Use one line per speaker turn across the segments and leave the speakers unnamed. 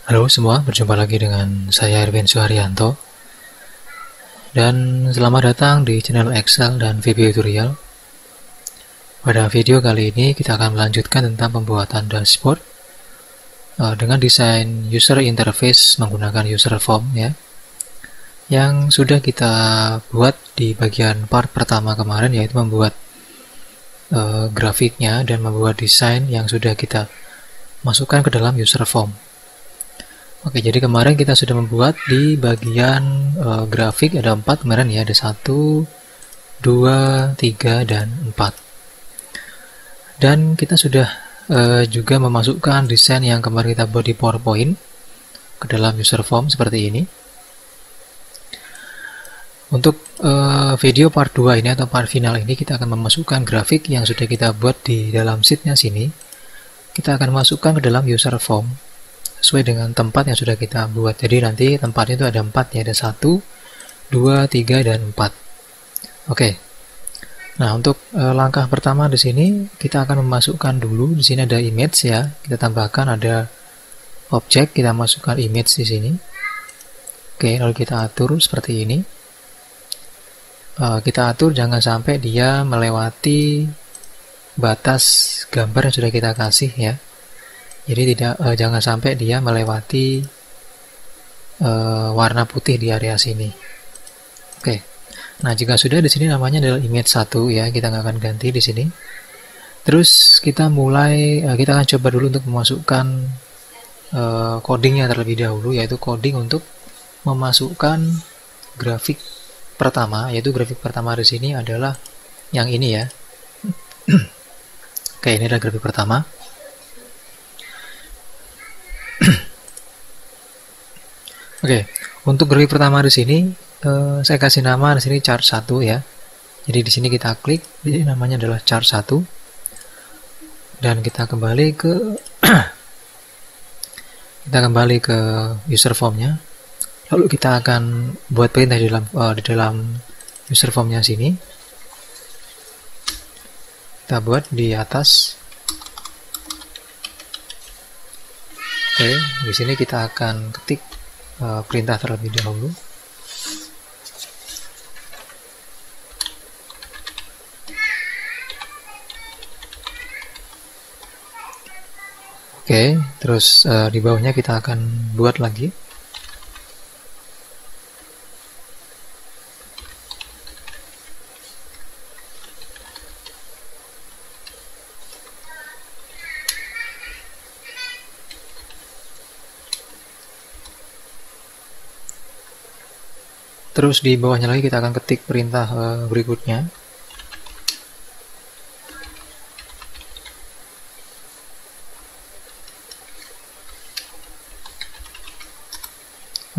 Halo semua, berjumpa lagi dengan saya Erwin Suharyanto. Dan selamat datang di channel Excel dan VB Tutorial. Pada video kali ini kita akan melanjutkan tentang pembuatan dashboard dengan desain user interface menggunakan user form ya, yang sudah kita buat di bagian part pertama kemarin, yaitu membuat grafiknya dan membuat desain yang sudah kita masukkan ke dalam user form. Oke, jadi kemarin kita sudah membuat di bagian grafik ada 4 kemarin ya, ada 1, 2, 3, dan 4. Dan kita sudah juga memasukkan desain yang kemarin kita buat di PowerPoint ke dalam user form seperti ini. Untuk video part 2 ini atau part final ini kita akan memasukkan grafik yang sudah kita buat di dalam sheet-nya sini. Kita akan masukkan ke dalam user form sesuai dengan tempat yang sudah kita buat. Jadi nanti tempatnya itu ada 4 ya, ada 1, 2, 3, dan 4. Oke. Nah, untuk langkah pertama di sini kita akan memasukkan dulu, di sini ada image ya. Kita tambahkan ada objek, kita masukkan image di sini. Oke, lalu kita atur seperti ini. Kita atur jangan sampai dia melewati batas gambar yang sudah kita kasih ya. Jadi jangan sampai dia melewati warna putih di area sini. Oke. Nah, jika sudah, di sini namanya adalah image 1 ya, kita nggak akan ganti di sini. Terus kita kita akan coba dulu untuk memasukkan codingnya terlebih dahulu, yaitu coding untuk memasukkan grafik pertama, yaitu grafik pertama di sini adalah yang ini ya. Oke, ini adalah grafik pertama. Oke, untuk grafik pertama di sini saya kasih nama di sini chart 1 ya. Jadi di sini kita klik, jadi namanya adalah chart 1. Dan kita kembali ke user formnya. Lalu kita akan buat perintah di dalam user formnya sini. Kita buat di atas. Oke, di sini kita akan ketik perintah terlebih dahulu. Oke, terus di bawahnya kita akan buat lagi. Terus di bawahnya lagi kita akan ketik perintah berikutnya.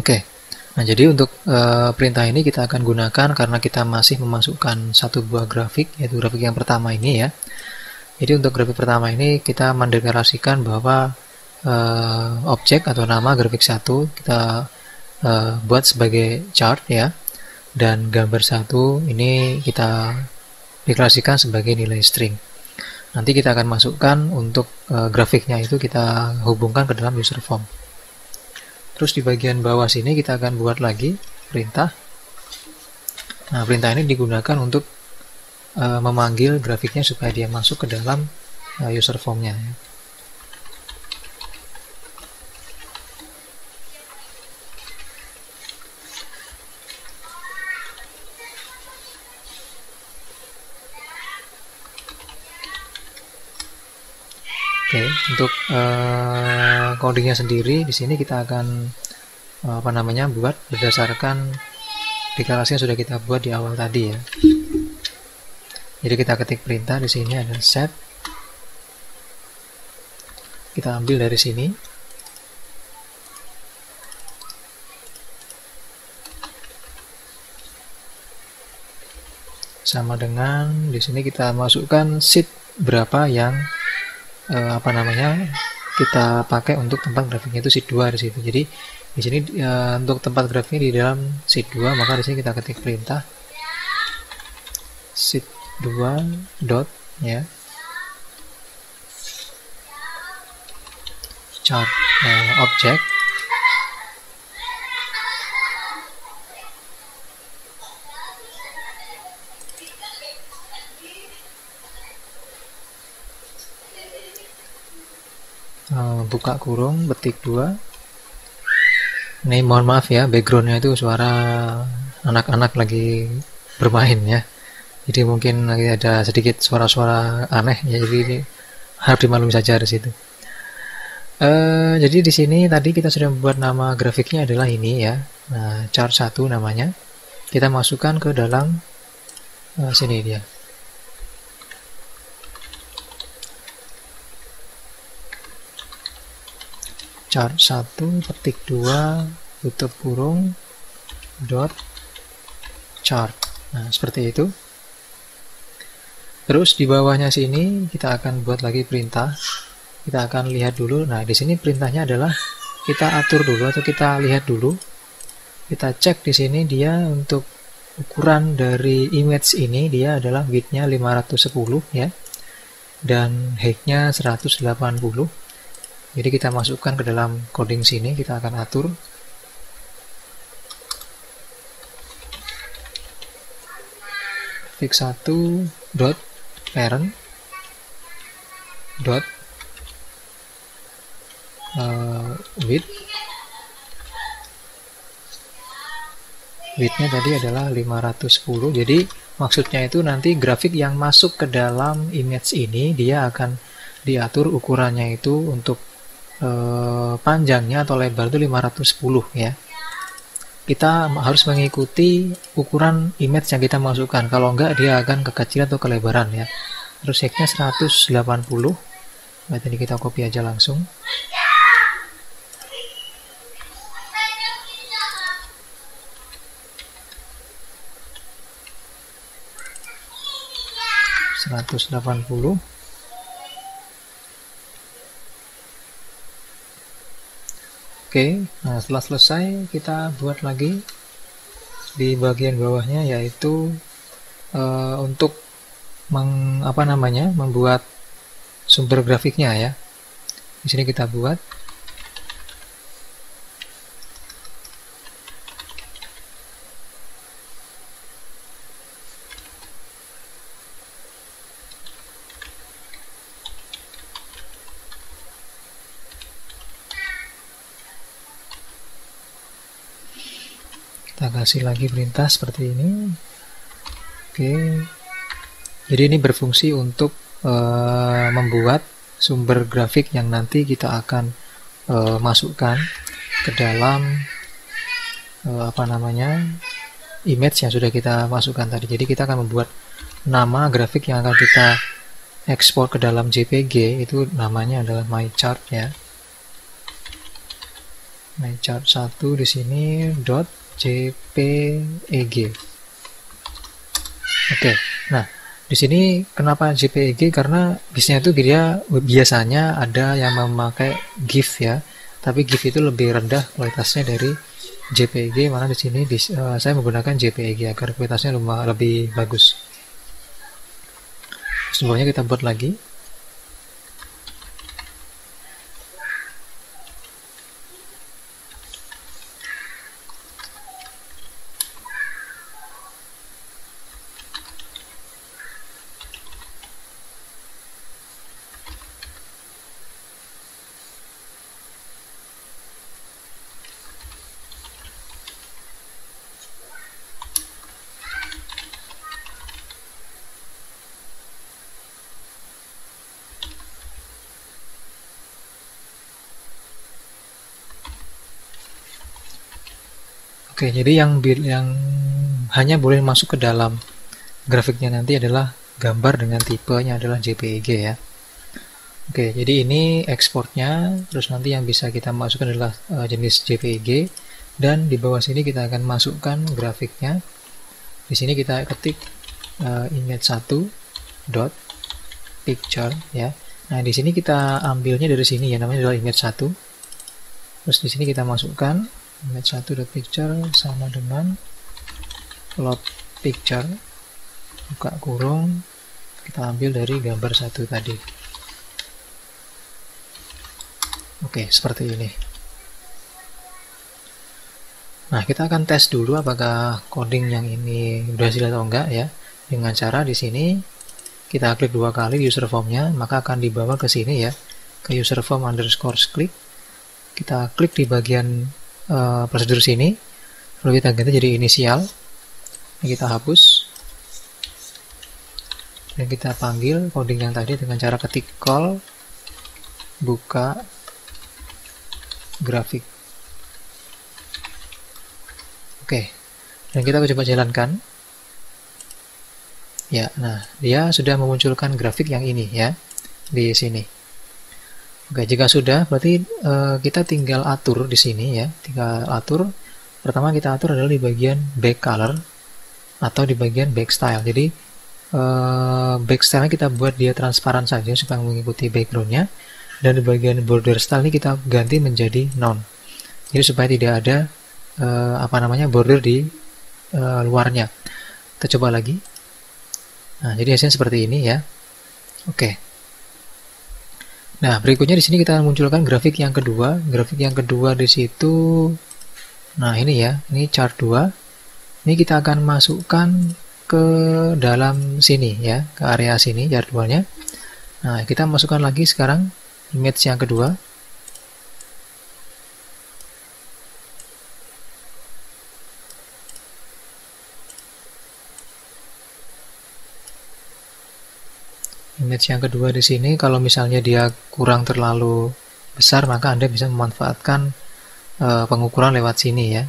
Oke. Nah, jadi untuk perintah ini kita akan gunakan karena kita masih memasukkan satu buah grafik, yaitu grafik yang pertama ini ya. Jadi untuk grafik pertama ini kita mendeklarasikan bahwa objek atau nama grafik 1 kita buat sebagai chart ya, dan gambar 1 ini kita deklarasikan sebagai nilai string. Nanti kita akan masukkan untuk grafiknya itu kita hubungkan ke dalam user form. Terus di bagian bawah sini kita akan buat lagi perintah. Nah, perintah ini digunakan untuk memanggil grafiknya supaya dia masuk ke dalam user formnya ya. Oke, untuk codingnya sendiri di sini kita akan buat berdasarkan deklarasi yang sudah kita buat di awal tadi ya. Jadi kita ketik perintah di sini ada set. Kita ambil dari sini. Sama dengan di sini kita masukkan sheet berapa yang kita pakai untuk tempat grafiknya itu sheet 2 di situ. Jadi di sini untuk tempat grafiknya di dalam sheet 2, maka di sini kita ketik perintah sheet 2 dot ya chart object buka kurung, petik 2. Ini mohon maaf ya, backgroundnya itu suara anak-anak lagi bermain ya. Jadi mungkin lagi ada sedikit suara-suara aneh ya, jadi ini harap dimaklumi saja di situ. Jadi di sini tadi kita sudah membuat nama grafiknya adalah ini ya. Nah, chart 1 namanya. Kita masukkan ke dalam sini dia. Chart 1 petik 2 tutup kurung dot chart. Nah, seperti itu. Terus di bawahnya sini kita akan buat lagi perintah. Kita akan lihat dulu. Nah, di sini perintahnya adalah kita atur dulu atau kita lihat dulu. Kita cek di sini dia untuk ukuran dari image ini dia adalah width-nya 510 ya. Dan height-nya 180. Jadi kita masukkan ke dalam coding sini, kita akan atur. Fix 1 dot parent dot width-nya tadi adalah 510. Jadi maksudnya itu nanti grafik yang masuk ke dalam image ini dia akan diatur ukurannya itu untuk panjangnya atau lebar itu 510 ya. Kita harus mengikuti ukuran image yang kita masukkan. Kalau enggak dia akan kekecilan atau kelebaran ya. Terus height-nya 180. Nah, ini kita copy aja langsung. (180). Oke, nah setelah selesai kita buat lagi di bagian bawahnya yaitu untuk membuat sumber grafiknya ya. Di sini kita buat kita kasih lagi perintah seperti ini. Oke, jadi ini berfungsi untuk membuat sumber grafik yang nanti kita akan masukkan ke dalam image yang sudah kita masukkan tadi. Jadi kita akan membuat nama grafik yang akan kita ekspor ke dalam JPG, itu namanya adalah my chart ya. My chart 1 di sini .jpeg. Oke. Nah, di sini kenapa JPEG? Karena biasanya ada yang memakai GIF ya. Tapi GIF itu lebih rendah kualitasnya dari JPEG, mana di sini saya menggunakan JPEG agar kualitasnya lebih bagus. Semuanya kita buat lagi. Oke, jadi yang hanya boleh masuk ke dalam grafiknya nanti adalah gambar dengan tipenya adalah JPEG ya. Oke, jadi ini ekspornya, terus nanti yang bisa kita masukkan adalah jenis JPEG, dan di bawah sini kita akan masukkan grafiknya. Di sini kita ketik image1.picture ya. Nah, di sini kita ambilnya dari sini ya, namanya adalah image1. Terus di sini kita masukkan image1.picture sama dengan plot picture, buka kurung, kita ambil dari gambar 1 tadi. Oke, seperti ini. Nah, kita akan tes dulu apakah coding yang ini berhasil atau enggak ya. Dengan cara di sini kita klik 2 kali di user formnya, maka akan dibawa ke sini ya. ke user form underscore click, kita klik di bagian prosedur sini, lalu kita ganti jadi inisial, ini kita hapus, dan kita panggil coding yang tadi dengan cara ketik call buka grafik. Oke, dan kita coba jalankan. Ya, nah dia sudah memunculkan grafik yang ini ya di sini. Oke, jika sudah berarti kita tinggal atur di sini ya, tinggal atur. Pertama kita atur adalah di bagian back color atau di bagian back style. Jadi back style kita buat dia transparan saja supaya mengikuti backgroundnya, dan di bagian border style ini kita ganti menjadi none. Jadi supaya tidak ada border di luarnya. Kita coba lagi. Nah, jadi hasilnya seperti ini ya. Oke. Nah, berikutnya di sini kita munculkan grafik yang kedua. Grafik yang kedua di situ, nah ini ya, ini chart 2. Ini kita akan masukkan ke dalam sini ya, ke area sini jadwalnya. Nah, kita masukkan lagi sekarang image yang kedua. Image yang kedua di sini, kalau misalnya dia kurang terlalu besar, maka Anda bisa memanfaatkan pengukuran lewat sini ya.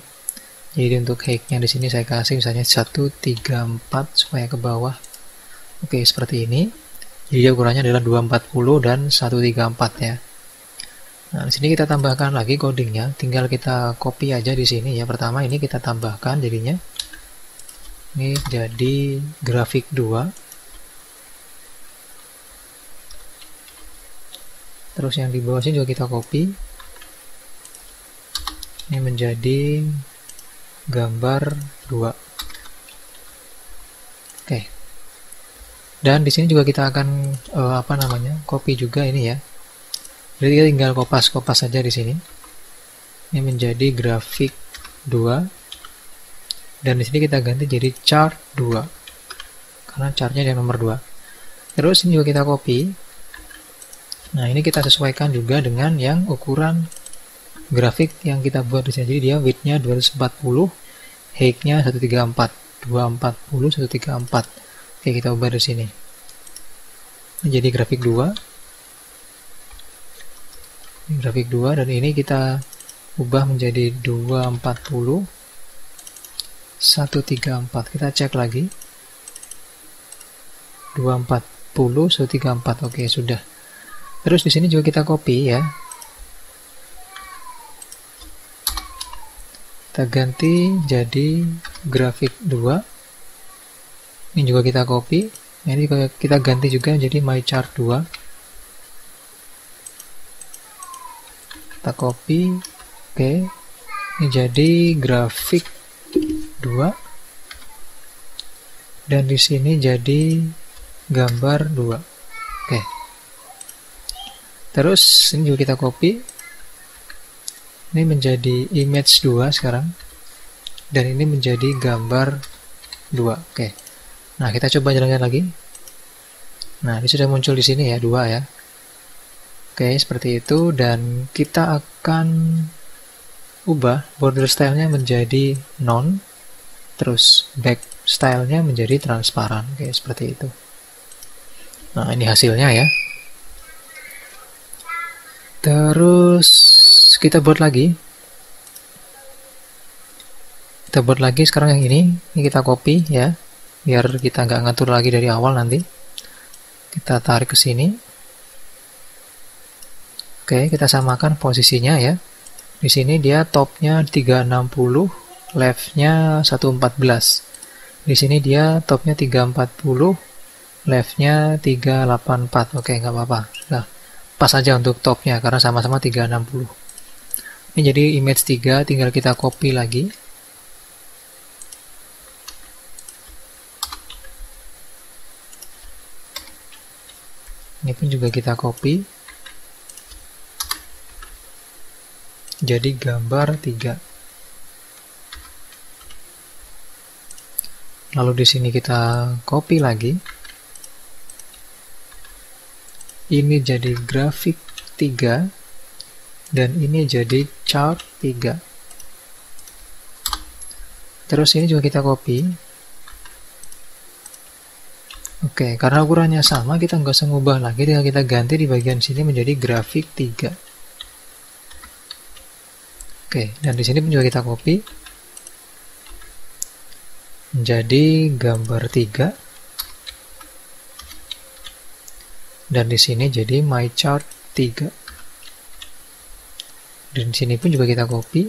Jadi untuk height-nya di sini saya kasih misalnya 134 supaya ke bawah. Oke, seperti ini. Jadi ukurannya adalah 240 dan 134 ya. Nah, di sini kita tambahkan lagi codingnya, tinggal kita copy aja di sini ya. Pertama ini kita tambahkan jadinya. Ini jadi grafik 2. Terus yang di bawah sini juga kita copy. Ini menjadi gambar 2. Oke. Dan di sini juga kita akan copy juga ini ya. Jadi kita tinggal kopas saja di sini. Ini menjadi grafik 2. Dan di sini kita ganti jadi chart 2. Karena chartnya yang nomor 2. Terus ini juga kita copy. Nah, ini kita sesuaikan juga dengan yang ukuran grafik yang kita buat di sini. Jadi dia width-nya 240, height-nya 134, 240, 134. Oke, kita ubah di sini. Ini jadi grafik 2. Ini grafik 2 dan ini kita ubah menjadi 240, 134. Kita cek lagi. 240, 134. Oke, sudah. Terus di sini juga kita copy ya. Kita ganti jadi grafik 2. Ini juga kita copy. Ini kita ganti juga jadi my chart 2. Kita copy. Oke. Ini jadi grafik 2. Dan di sini jadi gambar 2. Oke. Terus ini juga kita copy. Ini menjadi image 2 sekarang. Dan ini menjadi gambar 2. Oke. Nah, kita coba jalankan lagi. Nah, ini sudah muncul di sini ya, 2 ya. Oke, seperti itu. Dan kita akan ubah border style-nya menjadi none. Terus back style-nya menjadi transparan. Oke, seperti itu. Nah, ini hasilnya ya. Terus kita buat lagi. Kita buat lagi sekarang yang ini. Ini kita copy ya, biar kita nggak ngatur lagi dari awal nanti. Kita tarik ke sini. Oke, kita samakan posisinya ya. Di sini dia topnya 360, leftnya 114. Di sini dia topnya 340, leftnya 384. Oke, nggak apa-apa. Nah, pas aja untuk topnya karena sama-sama 360. Ini jadi image 3, tinggal kita copy lagi. Ini pun juga kita copy. Jadi gambar 3. Lalu di sini kita copy lagi. Ini jadi grafik 3 dan ini jadi chart 3. Terus ini juga kita copy. Oke, karena ukurannya sama, kita nggak usah ngubah lagi, tinggal kita ganti di bagian sini menjadi grafik 3. Oke, dan di sini pun juga kita copy menjadi gambar 3. Dan di sini jadi my chart 3. Dan di sini pun juga kita copy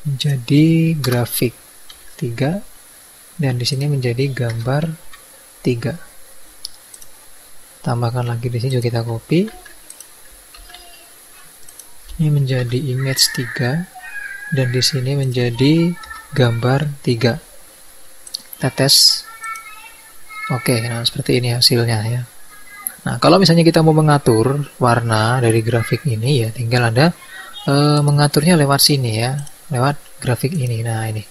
menjadi grafik 3 dan di sini menjadi gambar 3. Tambahkan lagi di sini juga kita copy. Ini menjadi image 3 dan di sini menjadi gambar 3. Kita tes. Oke, nah seperti ini hasilnya ya. Nah, kalau misalnya kita mau mengatur warna dari grafik ini ya, tinggal Anda mengaturnya lewat sini ya, lewat grafik ini. Nah, ini.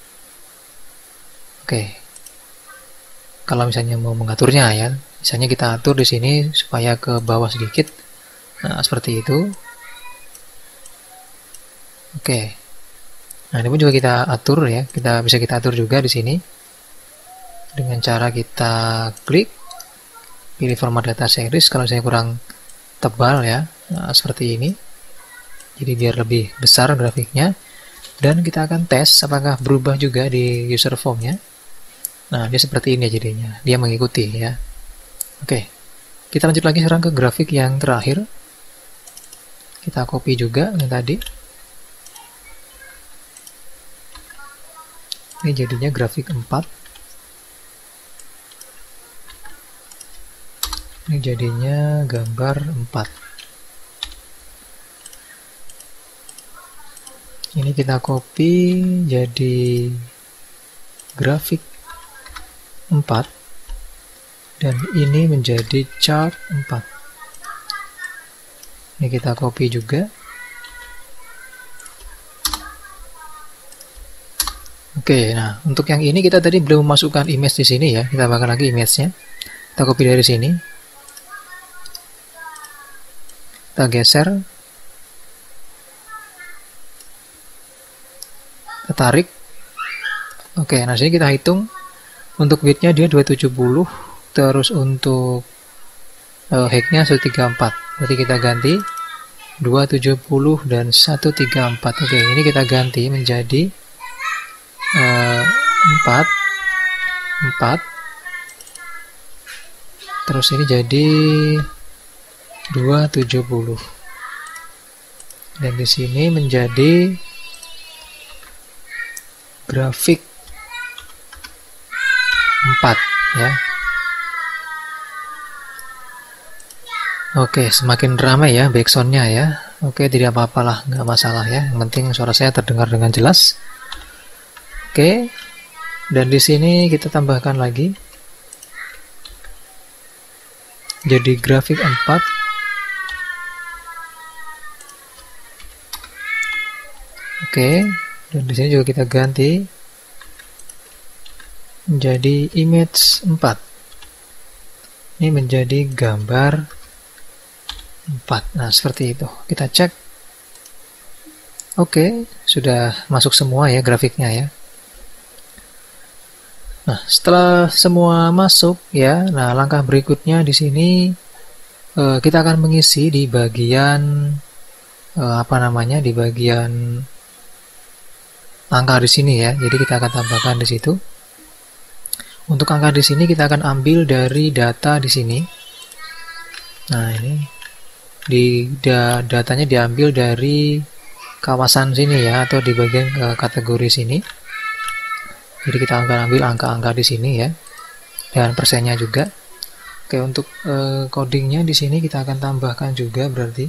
Oke. Kalau misalnya mau mengaturnya ya, misalnya kita atur di sini supaya ke bawah sedikit. Nah, seperti itu. Oke. Nah, ini pun juga kita atur ya. Bisa kita atur juga di sini. Dengan cara kita klik, pilih format data series kalau misalnya kurang tebal ya. Nah, seperti ini. Jadi biar lebih besar grafiknya. Dan kita akan tes apakah berubah juga di user formnya. Nah, dia seperti ini jadinya. Dia mengikuti ya. Oke. Kita lanjut lagi sekarang ke grafik yang terakhir. Kita copy juga yang tadi. Ini jadinya grafik 4. Ini jadinya gambar 4. Ini kita copy jadi grafik 4 dan ini menjadi chart 4. Ini kita copy juga. Oke, nah untuk yang ini kita tadi belum memasukkan image di sini ya. Kita tambahkan lagi image-nya. Kita copy dari sini. Kita geser. Kita tarik. Oke, nah sini kita hitung. Untuk width-nya dia 270, terus untuk height-nya 134. Berarti kita ganti 270 dan 134. Oke, ini kita ganti menjadi 4. Terus ini jadi 270. Dan di sini menjadi grafik 4 ya. Oke, semakin ramai ya backsoundnya ya. Oke, tidak apa-apalah, nggak masalah ya. Yang penting suara saya terdengar dengan jelas. Oke, dan di sini kita tambahkan lagi jadi grafik 4. Oke, dan di sini juga kita ganti menjadi image 4. Ini menjadi gambar 4. Nah, seperti itu. Kita cek. Oke, sudah masuk semua ya grafiknya ya. Nah, setelah semua masuk ya, nah langkah berikutnya di sini kita akan mengisi di bagian di bagian angka di sini ya. Jadi kita akan tambahkan di situ. Untuk angka di sini kita akan ambil dari data di sini. Nah, ini datanya diambil dari kawasan sini ya, atau di bagian kategori sini. Jadi kita akan ambil angka-angka di sini ya, dan persennya juga. Oke, untuk codingnya di sini kita akan tambahkan juga berarti.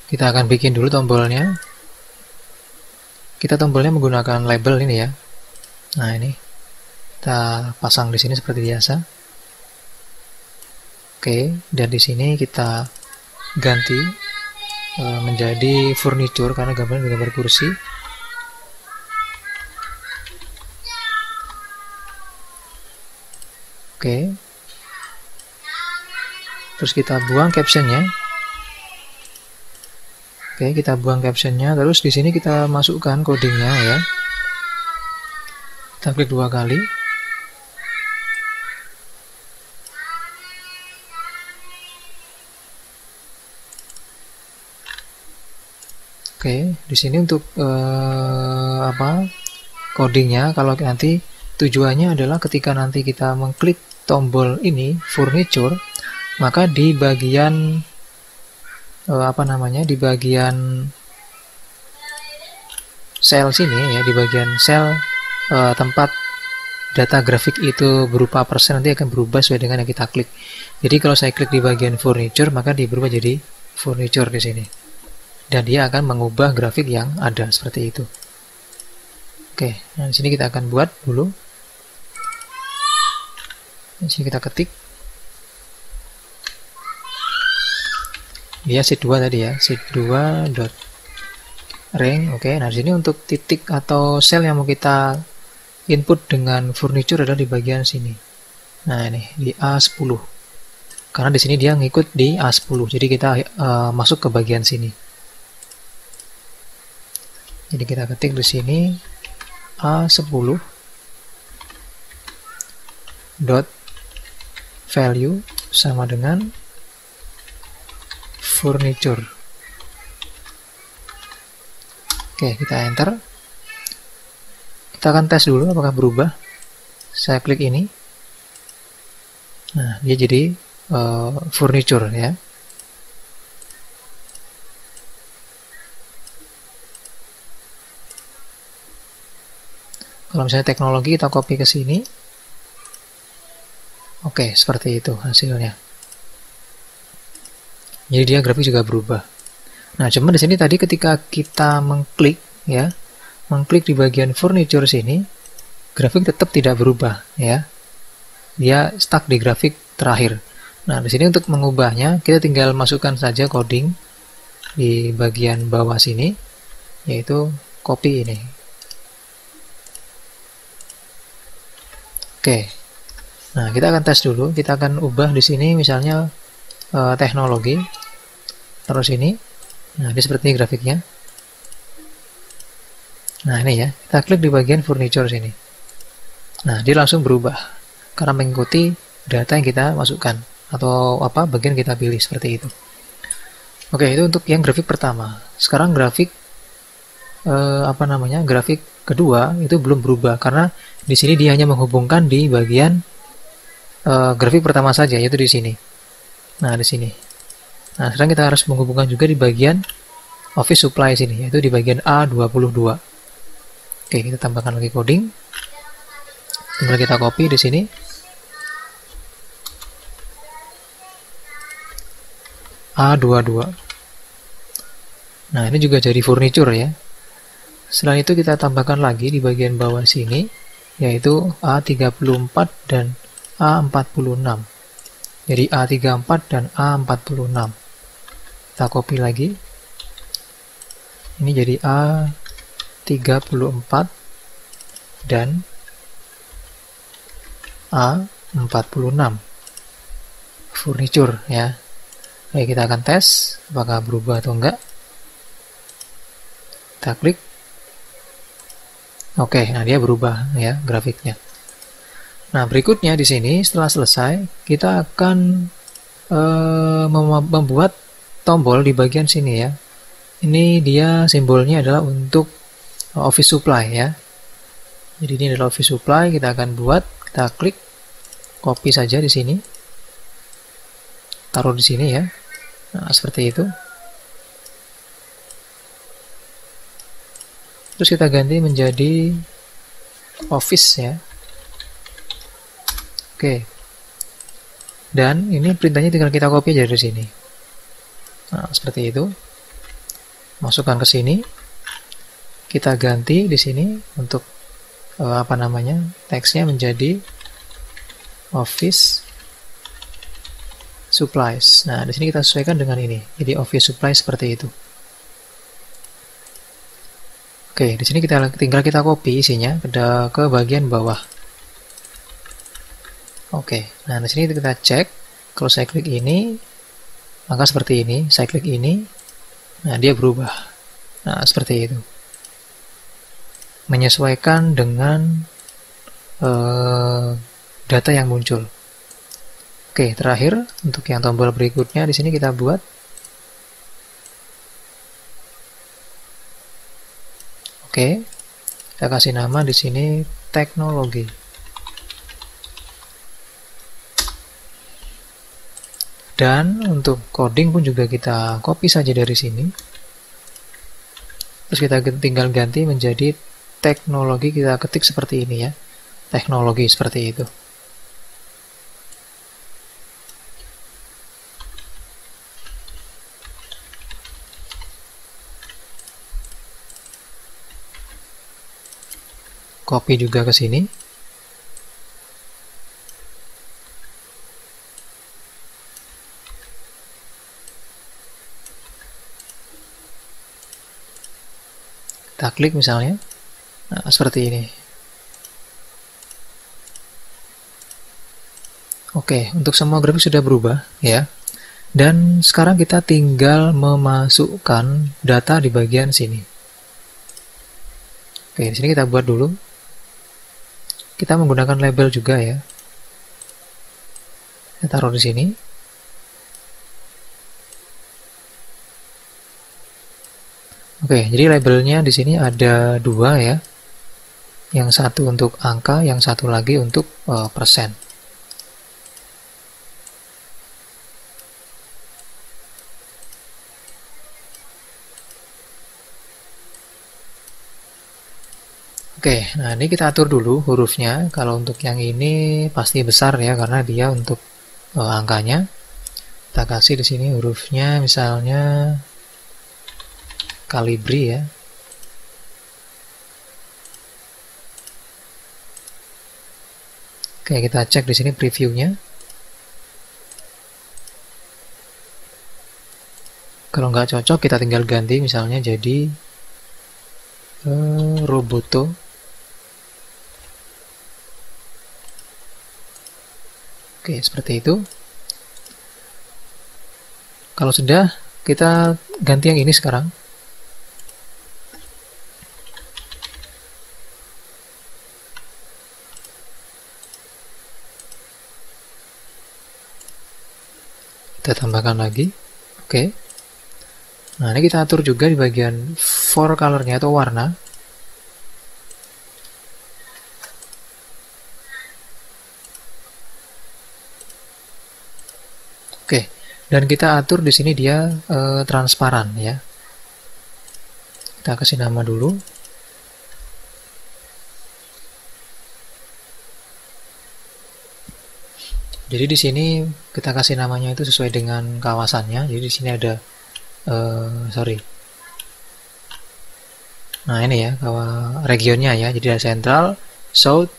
Kita akan bikin dulu tombolnya. Kita tombolnya menggunakan label ini ya. Nah, ini kita pasang di sini seperti biasa. Oke, dan di sini kita ganti menjadi furniture karena gambarnya gambar kursi. Oke. Terus kita buang captionnya. Oke, kita buang captionnya. Terus di sini kita masukkan codingnya ya. Kita klik 2 kali. Oke, di sini untuk codingnya, kalau nanti tujuannya adalah ketika nanti kita mengklik tombol ini furniture, maka di bagian di bagian sel sini ya, di bagian sel tempat data grafik itu berupa persen nanti akan berubah sesuai dengan yang kita klik. Jadi kalau saya klik di bagian furniture, maka dia berubah jadi furniture di sini. Dan dia akan mengubah grafik yang ada seperti itu. Oke, nah di sini kita akan buat dulu. Di sini kita ketik. Dia sheet 2 tadi ya, sheet 2 dot rank. Oke, nah di sini untuk titik atau sel yang mau kita input dengan furniture adalah di bagian sini. Nah ini di A10. Karena di sini dia ngikut di A10, jadi kita masuk ke bagian sini. Jadi kita ketik di sini A10 dot value sama dengan furniture. Oke, kita enter. Kita akan tes dulu apakah berubah. Saya klik ini. Nah, dia jadi furniture ya. Kalau misalnya teknologi kita copy ke sini. Oke, seperti itu hasilnya. Jadi dia grafik juga berubah. Nah, cuman di sini tadi ketika kita mengklik ya, mengklik di bagian furniture sini, grafik tetap tidak berubah ya. Dia stuck di grafik terakhir. Nah, di sini untuk mengubahnya kita tinggal masukkan saja coding di bagian bawah sini, yaitu copy ini. Oke. Nah, kita akan tes dulu. Kita akan ubah di sini misalnya teknologi. Terus ini. Nah, ini seperti ini grafiknya. Nah, ini ya. Kita klik di bagian furniture sini. Nah, dia langsung berubah karena mengikuti data yang kita masukkan atau bagian kita pilih seperti itu. Oke, itu untuk yang grafik pertama. Sekarang grafik grafik kedua itu belum berubah karena di sini dia hanya menghubungkan di bagian grafik pertama saja, yaitu di sini. Nah, di sini. Nah, sekarang kita harus menghubungkan juga di bagian office supply sini, yaitu di bagian A22. Oke, kita tambahkan lagi coding. Tinggal kita copy di sini. A22. Nah, ini juga jadi furniture ya. Selain itu kita tambahkan lagi di bagian bawah sini, yaitu A34 dan A46. Jadi A34 dan A46. Kita copy lagi. Ini jadi A34 dan A46. Furniture ya. Oke, kita akan tes apakah berubah atau enggak. Kita klik. Oke, nah dia berubah ya grafiknya. Nah, berikutnya di sini setelah selesai, kita akan membuat tombol di bagian sini ya. Ini dia simbolnya adalah untuk office supply ya. Jadi ini adalah office supply, kita akan buat, kita klik, copy saja di sini. Taruh di sini ya. Nah, seperti itu. Terus kita ganti menjadi office ya. Oke. Dan ini perintahnya tinggal kita copy aja dari sini. Nah, seperti itu. Masukkan ke sini. Kita ganti di sini untuk teksnya menjadi office supplies. Nah, di sini kita sesuaikan dengan ini. Jadi office supply seperti itu. Oke, di sini tinggal kita copy isinya ke bagian bawah. Oke, nah di sini kita cek. Kalau saya klik ini, maka seperti ini. Saya klik ini, nah dia berubah. Nah seperti itu. Menyesuaikan dengan data yang muncul. Oke, terakhir untuk yang tombol berikutnya di sini kita buat. Oke, kita kasih nama di sini teknologi. Dan untuk coding pun juga kita copy saja dari sini. Terus kita tinggal ganti menjadi teknologi, kita ketik seperti ini ya. Teknologi seperti itu. Copy juga ke sini. Kita klik misalnya. Nah, seperti ini. Oke, untuk semua grafik sudah berubah ya. Dan sekarang kita tinggal memasukkan data di bagian sini. Oke, di sini kita buat dulu. Kita menggunakan label juga ya. Kita taruh di sini. Oke, jadi labelnya di sini ada dua ya. Yang satu untuk angka, yang satu lagi untuk persen. Oke, nah ini kita atur dulu hurufnya. Kalau untuk yang ini pasti besar ya, karena dia untuk angkanya. Kita kasih di sini hurufnya, misalnya Calibri ya. Oke, kita cek di sini previewnya. Kalau nggak cocok, kita tinggal ganti misalnya jadi Roboto. Oke, seperti itu. Kalau sudah, kita ganti yang ini sekarang. Kita tambahkan lagi. Oke. Nah, ini kita atur juga di bagian for color-nya atau warna. Oke, dan kita atur di sini dia transparan ya. Kita kasih nama dulu. Jadi di sini kita kasih namanya itu sesuai dengan kawasannya. Jadi di sini ada Nah, ini ya regionnya ya. Jadi ada Central, South,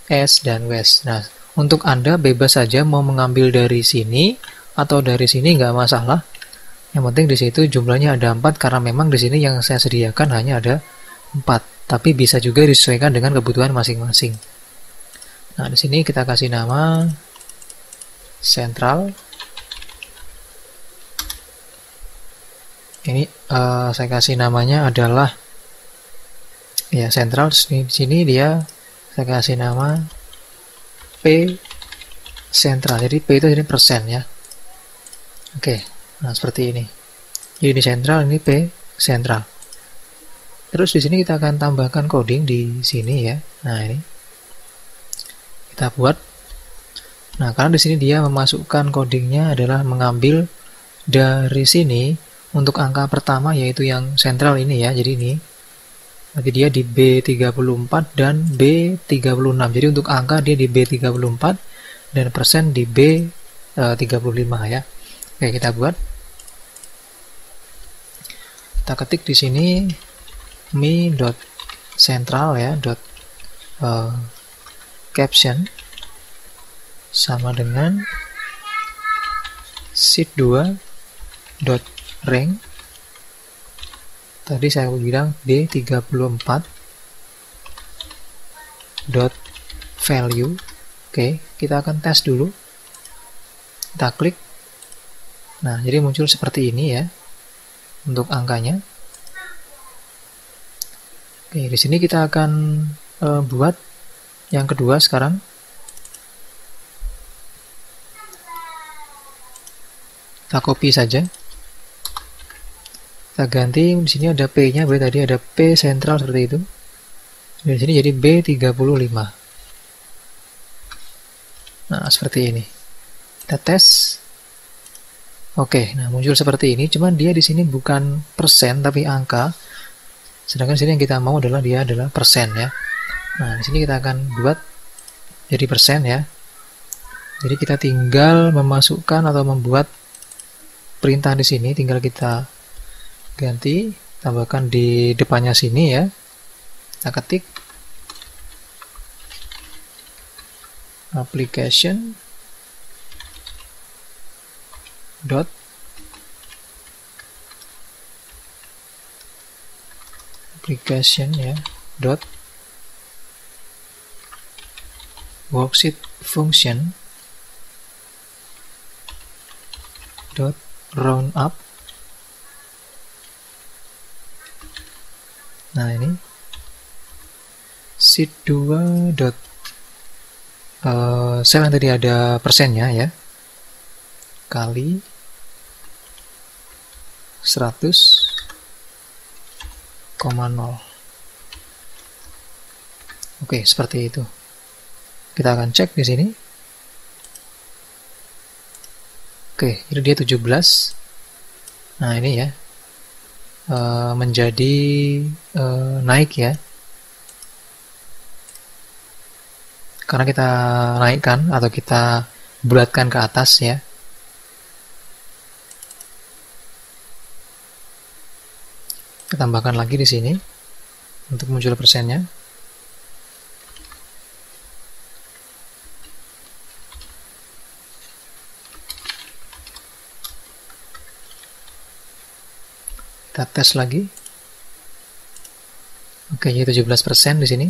East, dan West. Nah, untuk Anda bebas saja mau mengambil dari sini atau dari sini nggak masalah. Yang penting di situ jumlahnya ada 4 karena memang di sini yang saya sediakan hanya ada 4. Tapi bisa juga disesuaikan dengan kebutuhan masing-masing. Nah, di sini kita kasih nama Central. Ini saya kasih namanya adalah ya Central. Di sini dia saya kasih nama P Central. Jadi P itu jadi persen ya. Oke, nah seperti ini. Jadi ini Central, ini P Central. Terus di sini kita akan tambahkan coding di sini ya. Nah ini kita buat. Nah karena di sini dia memasukkan codingnya adalah mengambil dari sini untuk angka pertama yaitu yang Central ini ya. Jadi ini. Nanti dia di B34 dan B36. Jadi untuk angka dia di B34 dan persen di B35 ya. Oke, kita buat. Kita ketik di sini mi.central ya, caption sama dengan sheet2.rank. Tadi saya bilang B34 value Oke, kita akan tes dulu. Kita klik. Nah, jadi muncul seperti ini ya untuk angkanya. Oke, di sini kita akan buat yang kedua sekarang. Kita copy saja. Kita ganti, di sini ada P-nya, berarti tadi ada P sentral seperti itu. Di sini jadi B35. Nah, seperti ini. Kita tes. Oke, nah muncul seperti ini, cuman dia di sini bukan persen tapi angka. Sedangkan sini yang kita mau adalah dia adalah persen ya. Nah, di sini kita akan buat jadi persen ya. Jadi kita tinggal memasukkan atau membuat perintah di sini, tinggal kita ganti, tambahkan di depannya sini ya. Kita ketik application dot application ya dot worksheet function dot round up. Nah, ini sheet 2 dot sel yang tadi ada persennya ya, kali 100,0. Oke, seperti itu. Kita akan cek di sini. Oke, jadi dia 17. Nah, ini ya. Menjadi naik ya. Karena kita naikkan atau kita bulatkan ke atas ya. Kita tambahkan lagi di sini untuk muncul persennya. Kita tes lagi. Oke, jadi 17% di sini.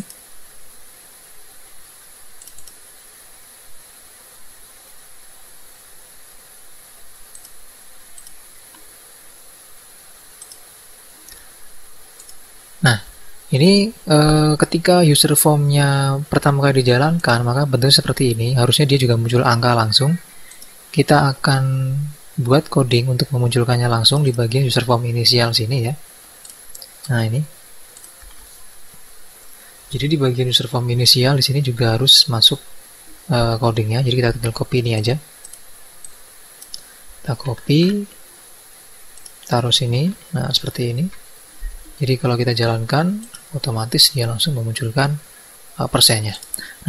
Nah, ini ketika user formnya pertama kali dijalankan, maka bentuknya seperti ini. Harusnya dia juga muncul angka langsung. Kita akan buat coding untuk memunculkannya langsung di bagian user form inisial sini ya. Nah, ini. Jadi di bagian user form inisial di sini juga harus masuk codingnya. Jadi kita tinggal copy ini aja. Kita copy, taruh sini. Nah, seperti ini. Jadi kalau kita jalankan, otomatis dia langsung memunculkan persennya.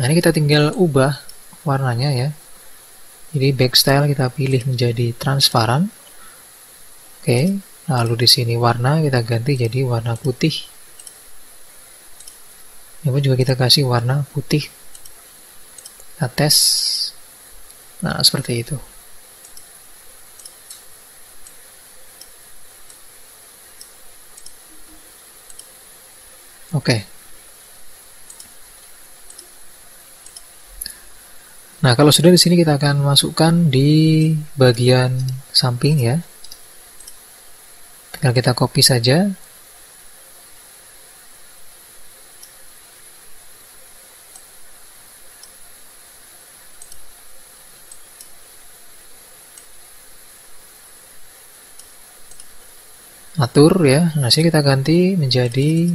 Nah, ini kita tinggal ubah warnanya ya. Jadi backstyle kita pilih menjadi transparan. Oke, lalu di sini warna kita ganti jadi warna putih. Ini juga kita kasih warna putih. Kita tes. Nah, seperti itu. Oke. Nah, kalau sudah di sini kita akan masukkan di bagian samping ya. Tinggal kita copy saja. Atur ya. Nah, sini kita ganti menjadi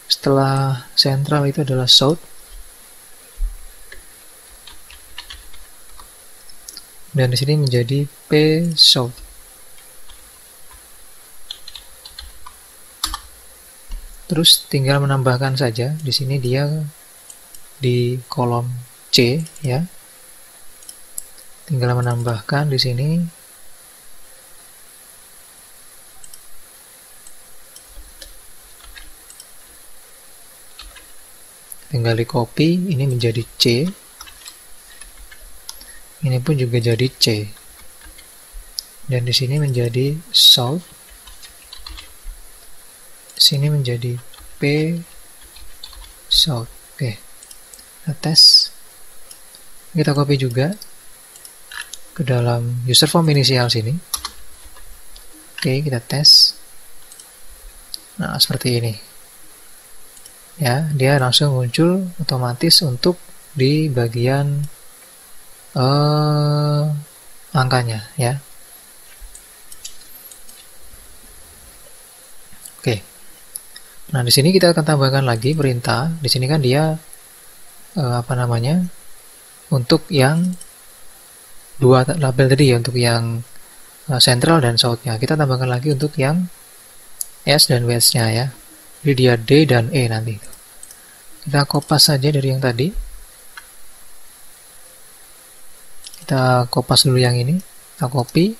setelah sentral itu adalah south. Dan di sini menjadi P south. Terus tinggal menambahkan saja. Di sini dia di kolom C ya. Tinggal menambahkan di sini tinggal di copy ini menjadi C. Ini pun juga jadi C. Dan di sini menjadi south. Sini menjadi P south. Oke. Kita tes. Kita copy juga ke dalam user form inisial sini. Oke, kita tes. Nah, seperti ini. Ya, dia langsung muncul otomatis untuk di bagian angkanya, ya. Oke. Nah, di sini kita akan tambahkan lagi perintah. Di sini kan dia untuk yang dua label tadi ya, untuk yang central dan south-nya. Kita tambahkan lagi untuk yang S dan west-nya ya. Jadi dia D dan E nanti. Kita kopas saja dari yang tadi. Kita kopas dulu yang ini. Kita copy.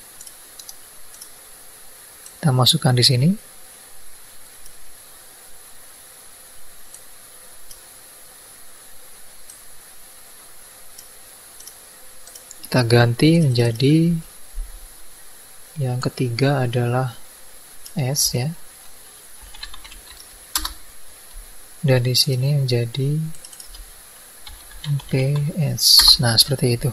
Kita masukkan di sini. Kita ganti menjadi yang ketiga adalah S ya. Dan di sini menjadi PS. Nah, seperti itu.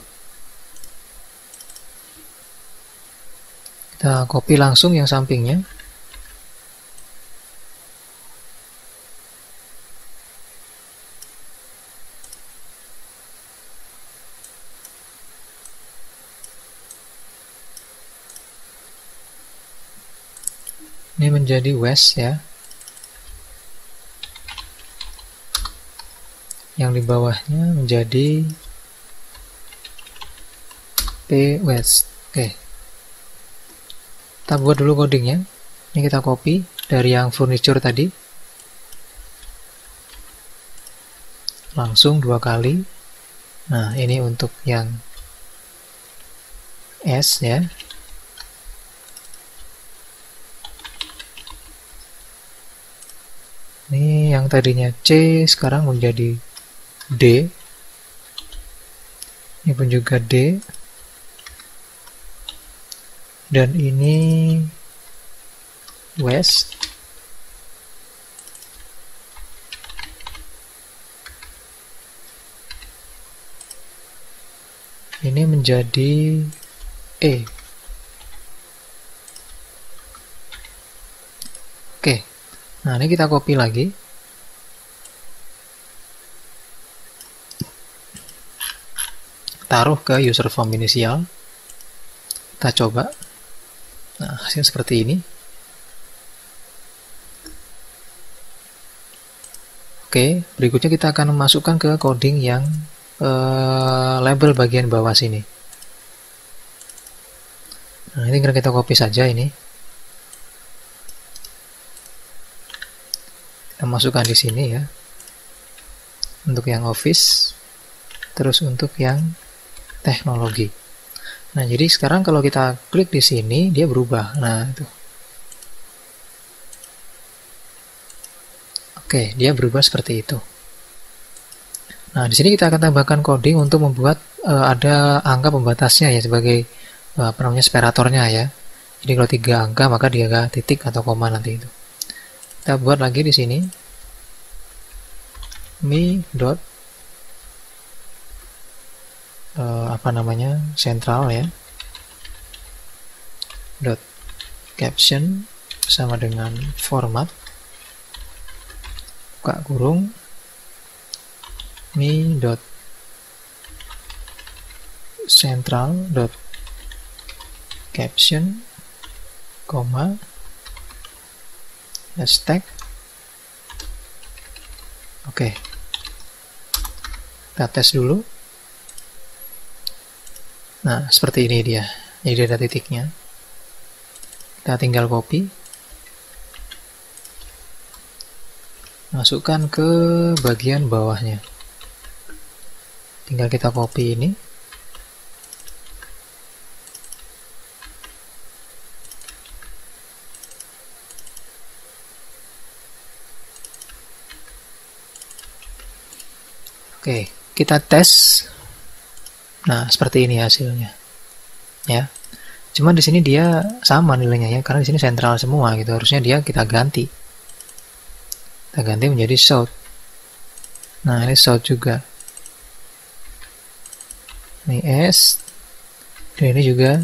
Kita copy langsung yang sampingnya. Ini menjadi west ya. Yang di bawahnya menjadi P west. Oke. Kita buat dulu codingnya. Ini kita copy dari yang furniture tadi. Langsung 2 kali. Nah, ini untuk yang S ya. Ini yang tadinya C sekarang menjadi D. Ini pun juga D. Dan ini west. Ini menjadi E. Oke. Nah, ini kita copy lagi. Taruh ke user form inisial. Kita coba. Nah, hasilnya seperti ini. Oke, berikutnya kita akan memasukkan ke coding yang label bagian bawah sini. Nah, ini kita copy saja ini. Kita masukkan di sini ya. Untuk yang office, terus untuk yang teknologi. Nah, jadi sekarang kalau kita klik di sini, dia berubah. Nah, itu. Oke, dia berubah seperti itu. Nah, di sini kita akan tambahkan coding untuk membuat ada angka pembatasnya ya, sebagai separatornya ya. Jadi kalau 3 angka, maka dia titik atau koma nanti itu. Kita buat lagi di sini mi central ya, dot caption sama dengan format buka kurung mi dot central dot caption koma hashtag. Oke. Kita tes dulu. Nah, seperti ini dia. Jadi ada titiknya. Kita tinggal copy. Masukkan ke bagian bawahnya. Tinggal kita copy ini. Oke, kita tes. Nah, seperti ini hasilnya. Ya. Cuma di sini dia sama nilainya ya, karena di sini sentral semua gitu. Harusnya dia kita ganti. Kita ganti menjadi south. Nah, ini south juga. Ini east, dan ini juga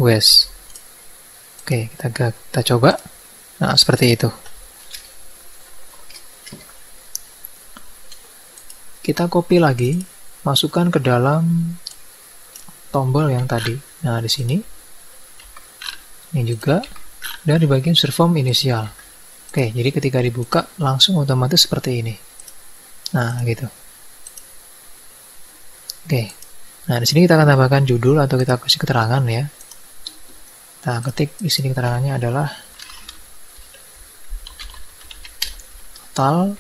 west. Oke, kita coba. Nah, seperti itu. Kita copy lagi, masukkan ke dalam tombol yang tadi. Nah, di sini. Ini juga. Dan di bagian serve form inisial. Oke, jadi ketika dibuka, langsung otomatis seperti ini. Nah, gitu. Oke. Nah, di sini kita akan tambahkan judul atau kita kasih keterangan ya. Kita ketik di sini keterangannya adalah total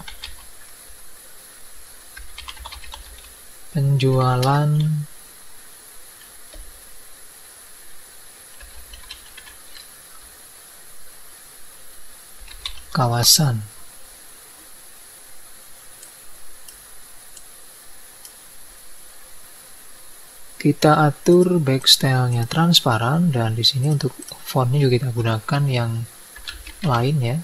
penjualan kawasan kita atur backstyle-nya transparan, dan di sini untuk fontnya juga kita gunakan yang lain ya.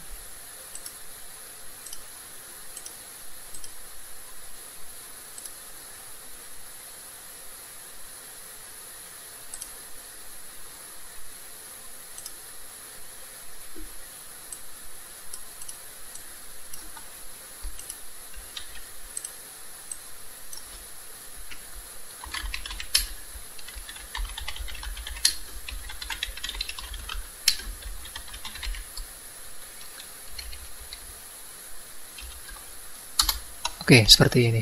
Oke, seperti ini.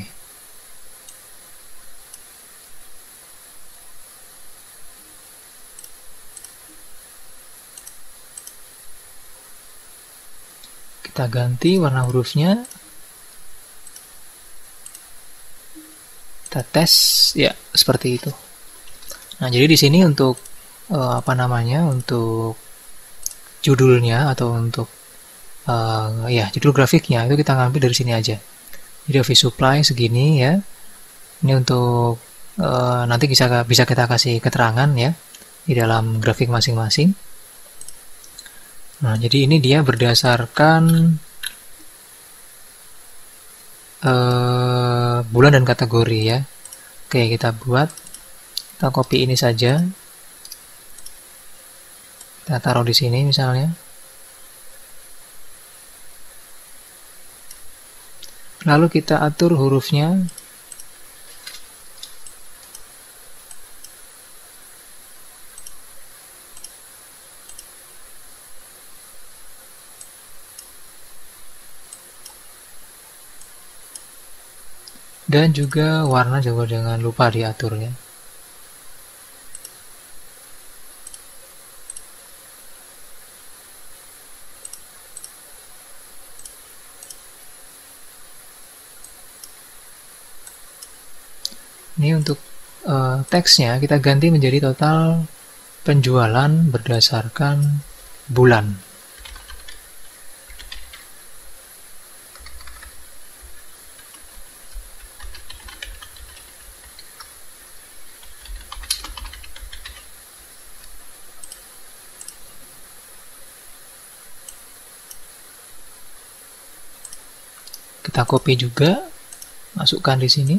Kita ganti warna hurufnya. Kita tes, ya seperti itu. Nah, jadi di sini untuk untuk judulnya atau untuk judul grafiknya itu kita ngambil dari sini aja. Jadi office supply segini ya. Ini untuk nanti bisa kita kasih keterangan ya di dalam grafik masing-masing. Nah, jadi ini dia berdasarkan bulan dan kategori ya. Oke, kita copy ini saja. Kita taruh di sini misalnya. Lalu kita atur hurufnya. Dan juga warna juga jangan lupa diatur ya. Ini untuk teksnya kita ganti menjadi total penjualan berdasarkan bulan. Kita copy juga, masukkan di sini.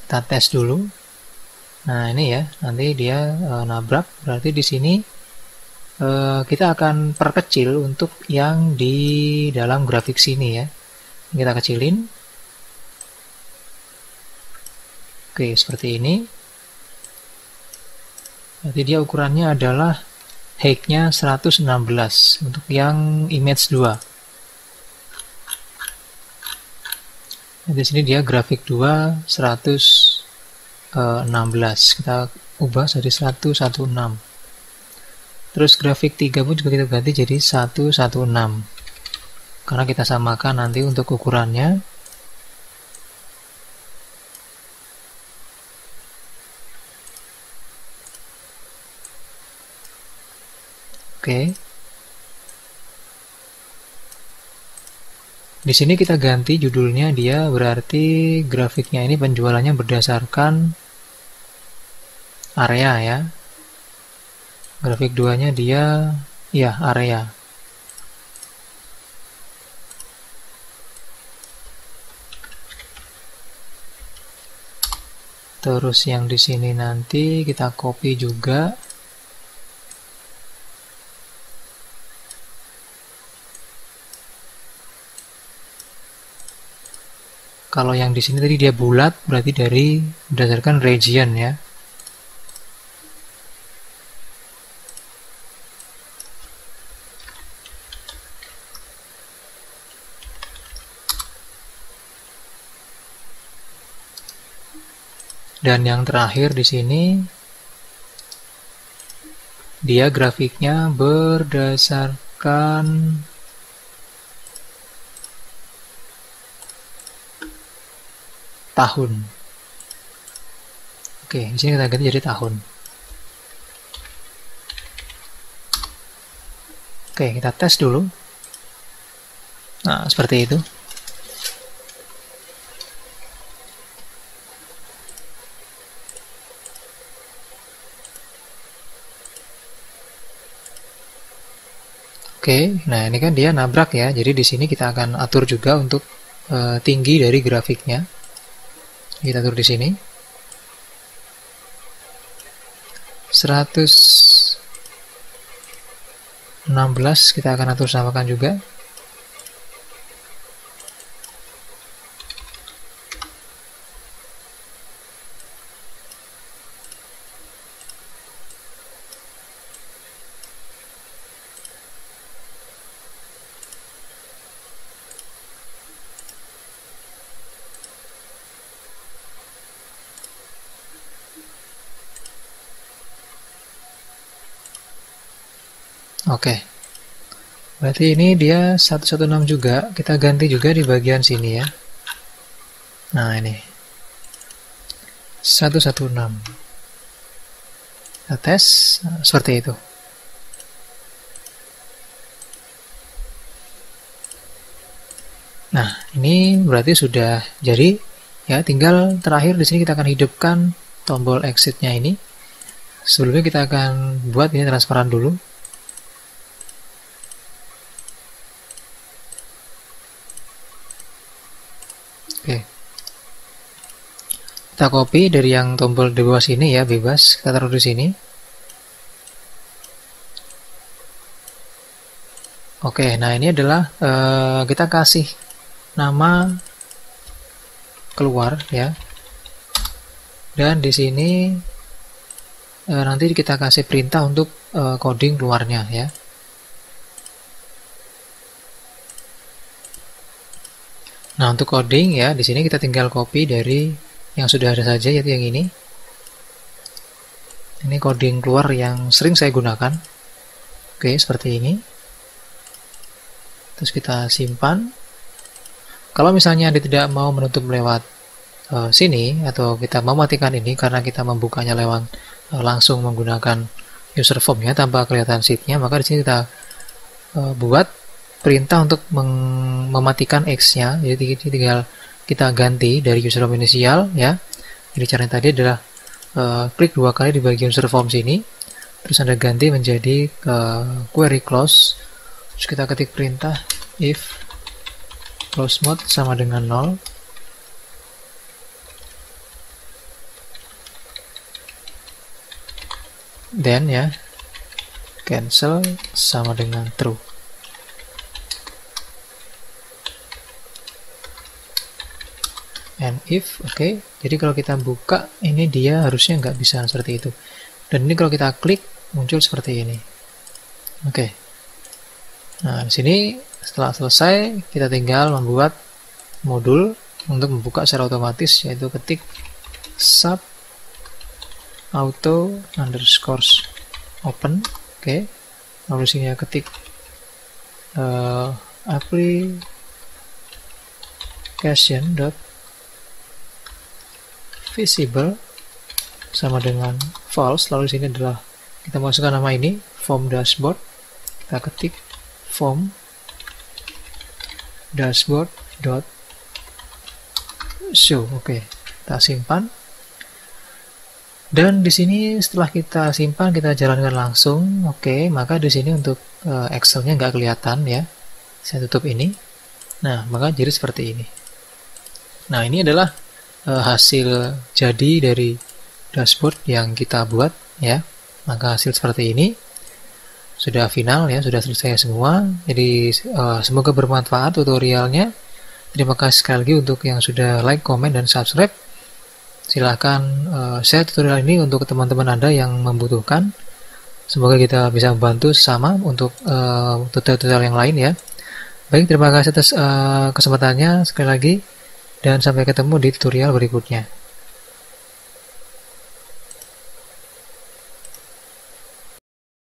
Kita tes dulu. Nah, ini ya, nanti dia nabrak, berarti di sini kita akan perkecil untuk yang di dalam grafik sini ya. Kita kecilin. Oke, seperti ini. Berarti dia ukurannya adalah height-nya 116 untuk yang image 2. Di sini dia grafik 2 116. Kita ubah jadi 116. Terus grafik 3 pun juga kita ganti jadi 116. Karena kita samakan nanti untuk ukurannya. Oke. Di sini kita ganti judulnya, dia berarti grafiknya ini penjualannya berdasarkan area ya. Grafik 2-nya dia ya area. Terus yang di sini nanti kita copy juga. Kalau yang di sini tadi dia bulat, berarti dari berdasarkan region ya. Dan yang terakhir di sini dia grafiknya berdasarkan tahun. Oke, di sini kita ganti jadi tahun. Oke, kita tes dulu. Nah, seperti itu. Oke, nah ini kan dia nabrak ya. Jadi di sini kita akan atur juga untuk tinggi dari grafiknya. Kita atur di sini. 116 kita akan atur samakan juga. Oke, berarti ini dia 116 juga, kita ganti juga di bagian sini ya. Nah ini 116, kita tes seperti itu. Nah ini berarti sudah jadi ya. Tinggal terakhir di sini kita akan hidupkan tombol exitnya ini. Sebelumnya kita akan buat ini transparan dulu. Oke, kita copy dari yang tombol di bawah sini ya, bebas kita taruh di sini. Oke, nah ini adalah kita kasih nama keluar ya, dan di sini nanti kita kasih perintah untuk coding keluarnya ya. Nah, untuk coding ya, di sini kita tinggal copy dari yang sudah ada saja, yaitu yang ini. Ini coding keluar yang sering saya gunakan. Oke, seperti ini. Terus kita simpan. Kalau misalnya Anda tidak mau menutup lewat sini, atau kita mau matikan ini karena kita membukanya lewat langsung menggunakan user form ya, tanpa kelihatan sheet-nya, maka di sini kita buat perintah untuk mematikan X-nya. Jadi tinggal kita ganti dari user form inisial ya. Jadi caranya tadi adalah klik 2 kali di bagian user form sini, terus Anda ganti menjadi query close. Terus kita ketik perintah if close mode sama dengan 0. Then ya cancel sama dengan true. And if, oke. Jadi kalau kita buka, ini dia harusnya nggak bisa seperti itu. Dan ini kalau kita klik, muncul seperti ini. Oke. Nah, di sini setelah selesai, kita tinggal membuat modul untuk membuka secara otomatis, yaitu ketik sub auto underscore open. Oke. Lalu sini ketik application visible sama dengan false. Lalu sini adalah kita masukkan nama ini form dashboard. Kita ketik form dashboard dot show. Oke, kita simpan. Dan di sini setelah kita simpan, kita jalankan langsung. Oke, maka di sini untuk Excel-nya nggak kelihatan ya. Saya tutup ini. Nah, maka jadi seperti ini. Nah, ini adalah hasil jadi dari dashboard yang kita buat ya. Maka hasil seperti ini sudah final ya, sudah selesai semua. Jadi semoga bermanfaat tutorialnya. Terima kasih sekali lagi untuk yang sudah like, comment, dan subscribe. Silahkan share tutorial ini untuk teman-teman Anda yang membutuhkan. Semoga kita bisa membantu sesama untuk tutorial yang lain ya. Baik, terima kasih atas kesempatannya sekali lagi, dan sampai ketemu di tutorial berikutnya.